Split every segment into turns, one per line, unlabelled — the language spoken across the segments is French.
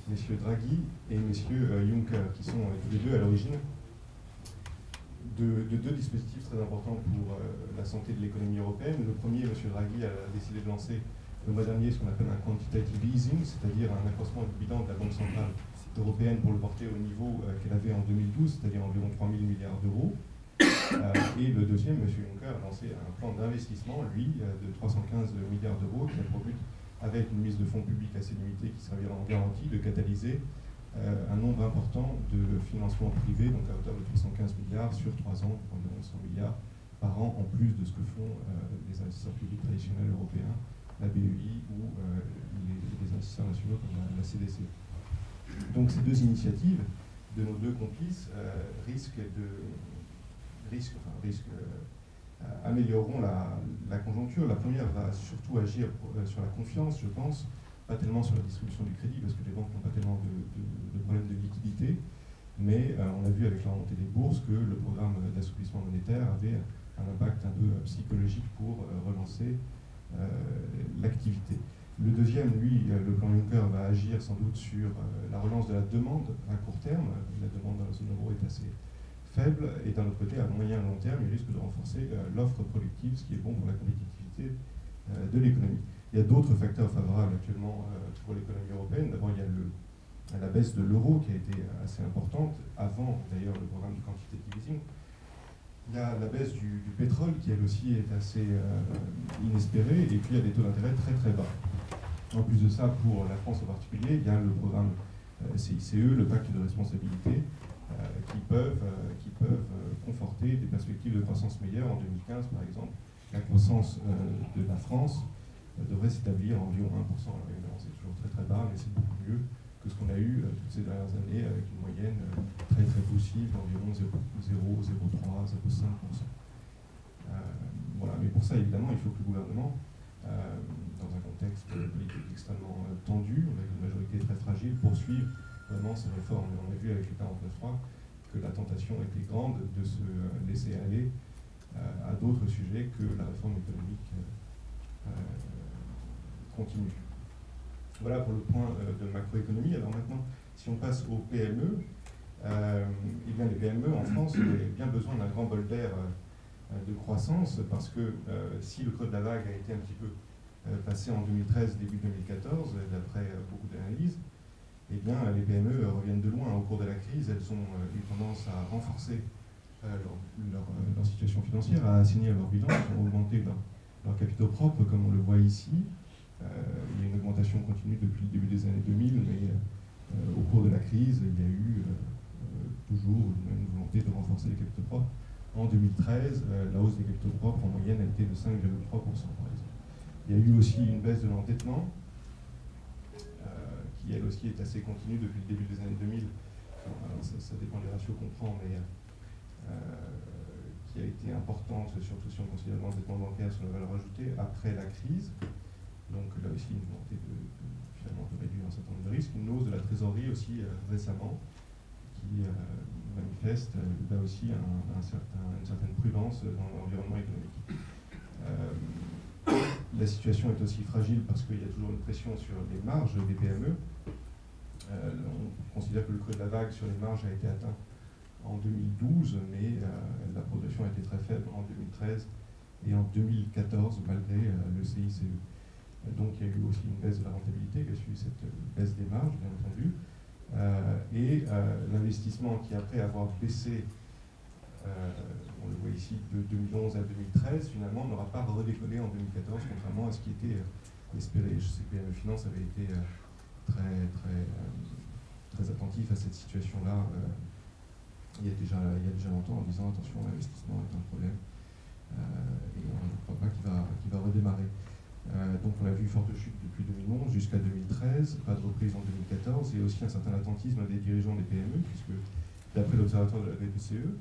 messieurs Draghi et messieurs Juncker, qui sont tous les deux à l'origine de deux dispositifs très importants pour la santé de l'économie européenne. Le premier, M. Draghi, a décidé de lancer le mois dernier ce qu'on appelle un quantitative easing, c'est-à-dire un accroissement du bilan de la Banque centrale européenne pour le porter au niveau qu'elle avait en 2012, c'est-à-dire environ 3 000 milliards d'euros. Et le deuxième, M. Juncker, a lancé un plan d'investissement, lui, de 315 milliards d'euros, qui a pour but, avec une mise de fonds publics assez limitée qui servira en garantie, de catalyser un nombre important de financements privés, donc à hauteur de 315 milliards sur 3 ans, environ 100 milliards par an, en plus de ce que font les investisseurs publics traditionnels européens, la BEI ou les investisseurs nationaux comme la CDC. Donc ces deux initiatives de nos deux complices amélioreront la conjoncture. La première va surtout agir sur la confiance, je pense, pas tellement sur la distribution du crédit, parce que les banques n'ont pas tellement de problèmes de liquidité, mais on a vu avec la remontée des bourses que le programme d'assouplissement monétaire avait un impact un peu psychologique pour relancer l'activité. Le deuxième, lui, le plan Juncker, va agir sans doute sur la relance de la demande à court terme. La demande dans la zone euro est assez faible, et d'un autre côté, à moyen et long terme, il risque de renforcer l'offre productive, ce qui est bon pour la compétitivité de l'économie. Il y a d'autres facteurs favorables actuellement pour l'économie européenne. D'abord, il y a la baisse de l'euro qui a été assez importante, avant d'ailleurs le programme du quantitative easing. Il y a la baisse du pétrole qui elle aussi est assez inespérée, et puis il y a des taux d'intérêt très très bas. En plus de ça, pour la France en particulier, il y a le programme CICE, le pacte de responsabilité, qui peuvent conforter des perspectives de croissance meilleures. En 2015, par exemple, la croissance de la France devrait s'établir à environ 1%. Alors évidemment, c'est toujours très très bas, mais c'est beaucoup mieux que ce qu'on a eu toutes ces dernières années, avec une moyenne très très poussive d'environ 0,3, 0,5%. Voilà. Mais pour ça, évidemment, il faut que le gouvernement, dans un contexte politique extrêmement tendu, avec une majorité très fragile, poursuive vraiment ces réformes. Et on a vu avec le 49.3 que la tentation était grande de se laisser aller à d'autres sujets que la réforme économique continue. Voilà pour le point de macroéconomie. Alors maintenant, si on passe aux PME, eh bien les PME en France ont bien besoin d'un grand bol d'air de croissance, parce que si le creux de la vague a été un petit peu passé en 2013, début 2014, d'après beaucoup d'analyses, eh bien les PME reviennent de loin. Au cours de la crise, elles ont eu tendance à renforcer leur situation financière, à assainir leur bilan, à augmenter leurs capitaux propres, comme on le voit ici. Il y a une augmentation continue depuis le début des années 2000, mais au cours de la crise, il y a eu toujours une volonté de renforcer les capitaux propres. En 2013, la hausse des capitaux propres en moyenne a été de 5,3%, par exemple. Il y a eu aussi une baisse de l'endettement, qui elle aussi est assez continue depuis le début des années 2000. Alors, ça dépend des ratios qu'on prend, mais qui a été importante, surtout si on considère l'endettement bancaire sur la valeur ajoutée, après la crise. Donc là aussi, une volonté finalement de réduire un certain nombre de risques. Une hausse de la trésorerie aussi récemment, qui manifeste là aussi une certaine prudence dans l'environnement économique. La situation est aussi fragile parce qu'il y a toujours une pression sur les marges des PME. On considère que le creux de la vague sur les marges a été atteint en 2012, mais la progression a été très faible en 2013 et en 2014, malgré le CICE. Donc il y a eu aussi une baisse de la rentabilité qui a suivi cette baisse des marges, bien entendu. Et l'investissement qui, après avoir baissé, on le voit ici, de 2011 à 2013, finalement n'aura pas redécollé en 2014, contrairement à ce qui était espéré. Je sais que PME Finance avait été très attentif à cette situation-là il y a déjà longtemps, en disant attention, l'investissement est un problème, et on ne croit pas qu'il va redémarrer. Donc on a vu une forte chute depuis 2011 jusqu'à 2013, pas de reprise en 2014, et aussi un certain attentisme des dirigeants des PME, puisque d'après l'Observatoire de la BPCE,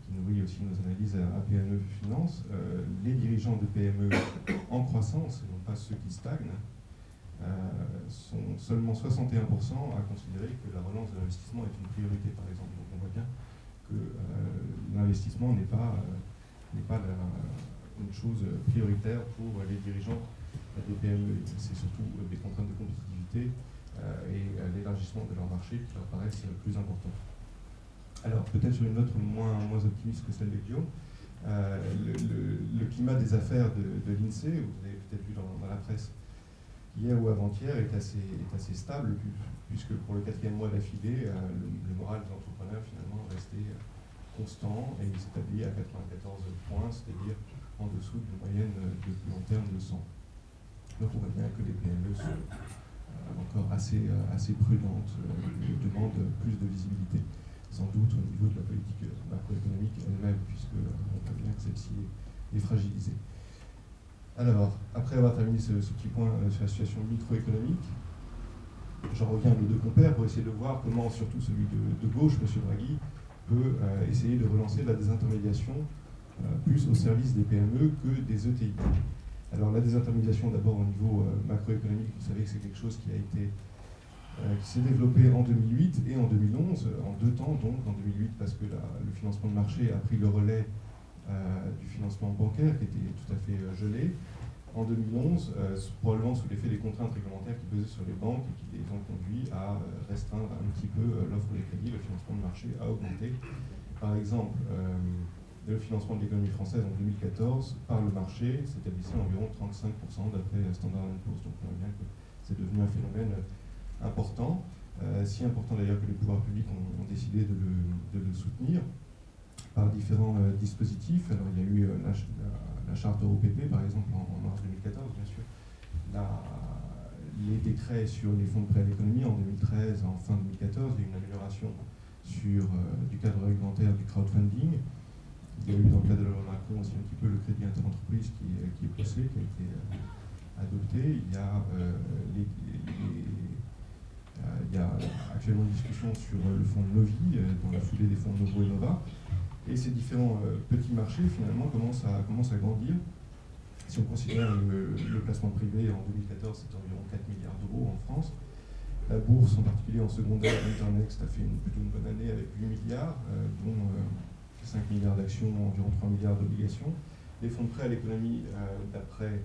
qui nourrit aussi nos analyses à PME Finance, les dirigeants de PME en croissance, et non pas ceux qui stagnent, sont seulement 61% à considérer que la relance de l'investissement est une priorité, par exemple. Donc on voit bien que l'investissement n'est pas une chose prioritaire pour les dirigeants des PME. C'est surtout des contraintes de compétitivité et l'élargissement de leur marché qui leur paraissent plus importants. Alors, peut-être sur une note moins optimiste que celle de Guillaume, le climat des affaires de l'INSEE, vous avez peut-être vu dans la presse hier ou avant-hier, est assez stable, puisque pour le 4e mois d'affilée, le moral des entrepreneurs finalement est resté constant et il s'établit à 94 points, c'est-à-dire en dessous d'une moyenne de long terme de 100. Donc on voit bien que les PME sont encore assez prudentes et demandent plus de visibilité, sans doute au niveau de la politique macroéconomique elle-même, puisqu'on voit bien que celle-ci est fragilisée. Alors, après avoir terminé ce petit point sur la situation microéconomique, j'en reviens à nos deux compères pour essayer de voir comment, surtout celui de gauche, M. Draghi, peut essayer de relancer la désintermédiation plus au service des PME que des ETI. Alors la désintermédiation d'abord au niveau macroéconomique, vous savez que c'est quelque chose qui s'est développé en 2008 et en 2011, en 2 temps donc, en 2008 parce que le financement de marché a pris le relais du financement bancaire qui était tout à fait gelé. En 2011, probablement sous l'effet des contraintes réglementaires qui pesaient sur les banques et qui les ont conduits à restreindre un petit peu l'offre des crédits, le financement de marché a augmenté. Par exemple, le financement de l'économie française en 2014 par le marché s'établissait à environ 35% d'après Standard & Poor's. Donc on voit bien que c'est devenu un phénomène important, si important d'ailleurs que les pouvoirs publics ont décidé de le soutenir par différents dispositifs. Alors il y a eu la charte EuroPP par exemple en mars 2014, bien sûr, les décrets sur les fonds de prêt à l'économie en 2013, en fin 2014, il y a eu une amélioration du cadre réglementaire du crowdfunding. Il y a eu dans le cadre de la loi Macron aussi un petit peu le crédit interentreprise qui est poussé, qui a été adopté. Il y a actuellement une discussion sur le fonds de Novi, dans la foulée des fonds de Novo et Nova. Et ces différents petits marchés, finalement, commencent à grandir. Si on considère le placement privé en 2014, c'était environ 4 milliards d'euros en France. La bourse, en particulier en secondaire, Internext, a fait plutôt une bonne année avec 8 milliards, dont 5 milliards d'actions, environ 3 milliards d'obligations. Les fonds de prêt à l'économie, d'après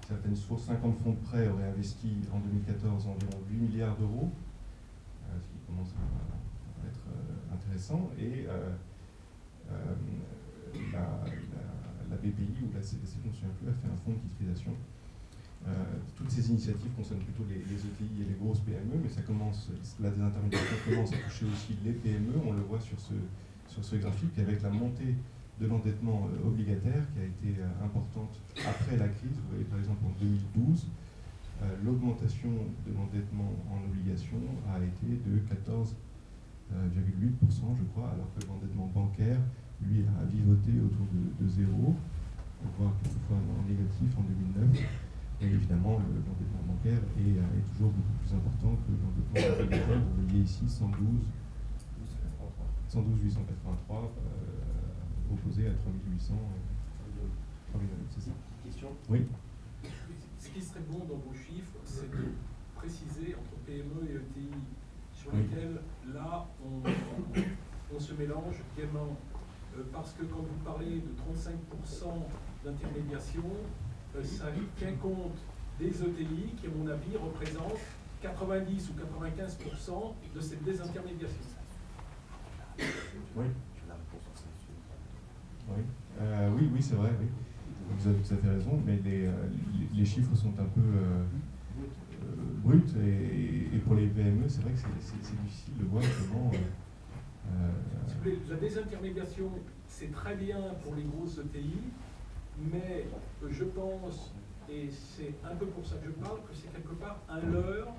certaines sources, 50 fonds de prêt auraient investi en 2014 environ 8 milliards d'euros, ce qui commence à être intéressant. Et la BPI ou la CDC, je ne me souviens plus, a fait un fonds de titrisation. Toutes ces initiatives concernent plutôt les ETI et les grosses PME, mais la désintermédiation commence à toucher aussi les PME. On le voit sur ce graphique, avec la montée de l'endettement obligataire qui a été importante après la crise. Vous voyez par exemple en 2012, l'augmentation de l'endettement en obligation a été de 14,8%, je crois, alors que l'endettement bancaire, lui, a vivoté autour de 0, voire quelquefois en négatif en 2009. Et évidemment, l'endettement bancaire est toujours beaucoup plus important que l'endettement obligataire. Vous voyez ici 112 883 opposé à 3800. 3008, c'est ça.
Question ?
Oui.
Ce qui serait bon dans vos chiffres, c'est de préciser entre PME et ETI, sur lesquels, là, on se mélange gaiement. Parce que quand vous parlez de 35% d'intermédiation, ça tient compte des ETI qui, à mon avis, représentent 90 ou 95% de cette désintermédiation.
Oui. Oui, c'est vrai, oui. Vous avez tout à fait raison, mais les chiffres sont un peu bruts et pour les PME, c'est vrai que c'est difficile de voir comment...
La désintermédiation, c'est très bien pour les grosses ETI, mais je pense, et c'est un peu pour ça que je parle, que c'est quelque part un leurre,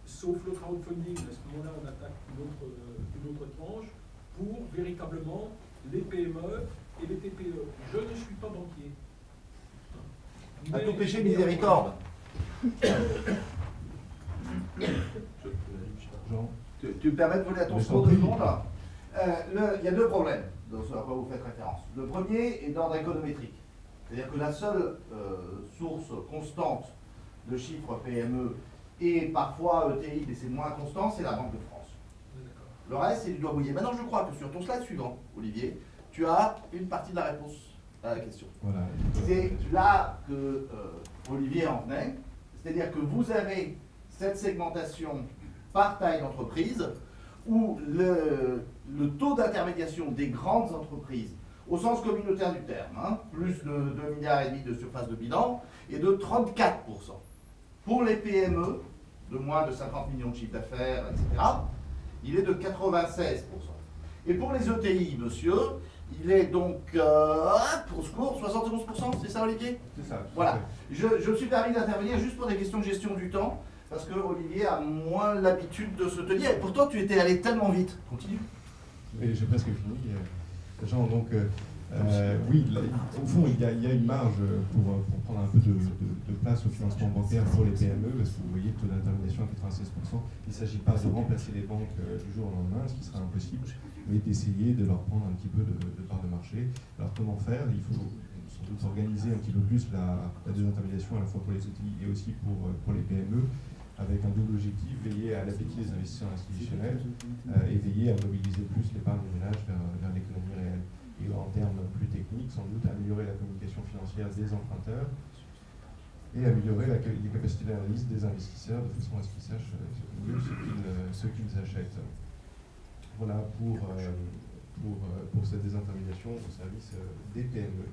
sauf le crowdfunding. À ce moment-là, on attaque une autre tranche pour véritablement les PME et les TPE. Je ne suis pas banquier.
À tout péché, miséricorde.
Jean.
Tu me permets de voler à ton secours 2 secondes là. Il y a 2 problèmes dans ce à quoi vous faites référence. Le premier est d'ordre économétrique. C'est-à-dire que la seule source constante de chiffres PME et parfois ETI, mais c'est moins constant, c'est la Banque de France. Le reste, c'est du doigt mouillé. Maintenant, je crois que sur ton slide suivant, Olivier, tu as une partie de la réponse à la question.
Voilà.
C'est là que Olivier en venait. C'est-à-dire que vous avez cette segmentation par taille d'entreprise, où le taux d'intermédiation des grandes entreprises, au sens communautaire du terme, hein, plus de 2,5 milliards de surface de bilan, est de 34%. Pour les PME, de moins de 50 millions de chiffre d'affaires, etc., il est de 96%. Et pour les ETI, monsieur, il est donc, pour secours, 71%, c'est ça Olivier?
C'est ça.
Voilà. Je me suis permis d'intervenir juste pour des questions de gestion du temps, parce que Olivier a moins l'habitude de se tenir, et pourtant tu étais allé tellement vite. Continue.
Et j'ai presque fini. Jean, donc, oui, là, au fond, il y a une marge pour prendre un peu de place au financement bancaire pour les PME, parce que vous voyez le taux d'intermédiation à 96%. Il ne s'agit pas de remplacer les banques du jour au lendemain, ce qui serait impossible, mais d'essayer de leur prendre un petit peu de part de marché. Alors comment faire? Il faut sans doute organiser un petit peu plus la désintermédiation à la fois pour les outils et aussi pour les PME, avec un double objectif, veiller à l'appétit des investisseurs institutionnels et veiller à mobiliser plus l'épargne des ménages vers l'économie réelle. Et en termes plus techniques, sans doute améliorer la communication financière des emprunteurs et améliorer les capacités d'analyse des investisseurs de façon à ce qu'ils sachent mieux ce qu'ils achètent. Voilà pour cette désintermédiation au service des PME.